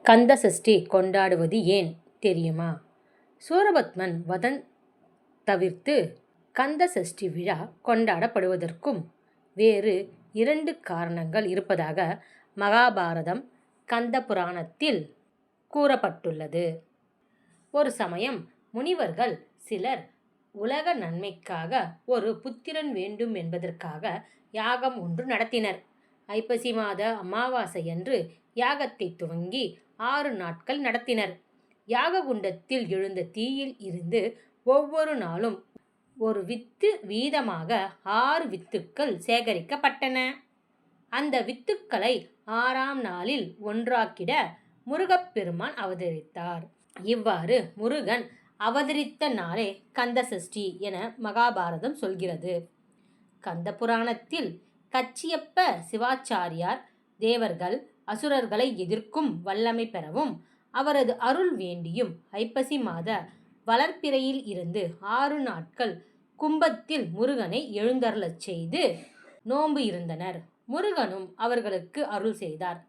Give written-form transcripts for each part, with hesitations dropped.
கந்த சஷ்டி கொண்டாடுவது ஏன் தெரியுமா? சூரபத்மன் வதம் தவிர்த்து கந்த சஷ்டி விழா கொண்டாடப்படுவதற்கும் வேறு 2 காரணங்கள் இருப்பதாக மகாபாரதம் கந்த புராணத்தில் கூறப்பட்டுள்ளது. ஒரு சமயம் முனிவர்கள் சிலர் உலக நன்மைக்காக ஒரு புத்திரன் வேண்டும் என்பதற்காக யாகம் ஒன்று நடத்தினர். ஐப்பசி மாத அமாவாசையன்று யாகத்தை துவங்கி 6 நாட்கள் நடத்தினர். யாக குண்டத்தில் எழுந்த தீயில் இருந்து ஒவ்வொரு நாளும் ஒரு வித்து வீதமாக 6 வித்துக்கள் சேகரிக்கப்பட்டன. அந்த வித்துக்களை 6ஆம் நாளில் ஒன்றாக்கிட முருகப்பெருமான் அவதரித்தார். இவ்வாறு முருகன் அவதரித்த நாளே கந்த சஷ்டி என மகாபாரதம் சொல்கிறது. கந்த புராணத்தில் கச்சியப்ப சிவாச்சாரியார் தேவர்கள் அசுரர்களை எதிர்க்கும் வல்லமை பெறவும் அவரது அருள் வேண்டியும் ஐப்பசி மாத வளர்ப்பிறையில் இருந்து 6 நாட்கள் கும்பத்தில் முருகனை எழுந்தருளச் செய்து நோன்பு இருந்தனர். முருகனும் அவர்களுக்கு அருள் செய்தார்.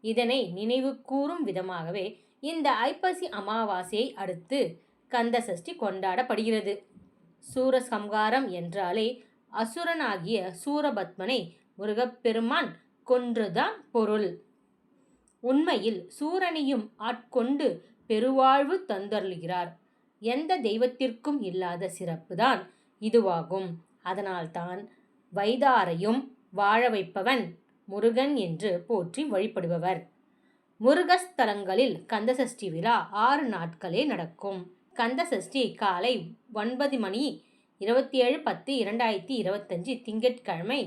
இதனை நினைவு கூறும் விதமாகவே இந்த ஐப்பசி அமாவாசையை அடுத்து கந்த சஷ்டி கொண்டாடப்படுகிறது. சூரசம்ஹாரம் என்றாலே அசுரனாகிய சூரபத்மனை முருகப்பெருமான் கொன்றுதான் பொருள். உண்மையில் சூரனையும் ஆட்கொண்டு பெருவாழ்வு தந்தருளுகிறார். எந்த தெய்வத்திற்கும் இல்லாத சிறப்புதான் இதுவாகும். அதனால்தான் வைதாரையும் வாழ வைப்பவன் முருகன் என்று போற்றி வழிபடுபவர். முருகஸ்தலங்களில் கந்தசஷ்டி விழா 6 நாட்களே நடக்கும். கந்தசஷ்டி காலை 9:27:10:2025 திங்கட்கிழமை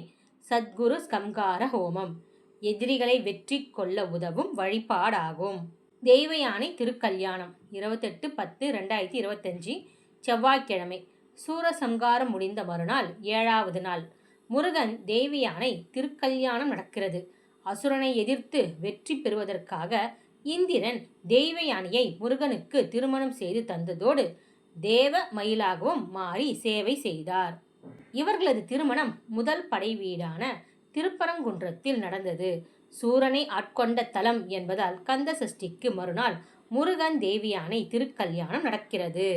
சத்குரு சம்ஹார ஹோமம் எதிரிகளை வெற்றி கொள்ள உதவும் வழிபாடாகும். தெய்வயானை திருக்கல்யாணம் 28:10:2025 செவ்வாய்க்கிழமை சூரசம்ஹாரம் முடிந்த மறுநாள் 7வது நாள் முருகன் தெய்வயானை திருக்கல்யாணம் நடக்கிறது. அசுரனை எதிர்த்து வெற்றி பெறுவதற்காக இந்திரன் தெய்வயானையை முருகனுக்கு திருமணம் செய்து தந்ததோடு தேவ மயிலாகவும் மாறி சேவை செய்தார். இவர்களது திருமணம் முதல் படை வீடான திருப்பரங்குன்றத்தில் நடந்தது. சூரனை ஆட்கொண்ட தலம் என்பதால் கந்த சஷ்டிக்கு மறுநாள் முருகன் தேவியானை திருக்கல்யாணம் நடக்கிறது.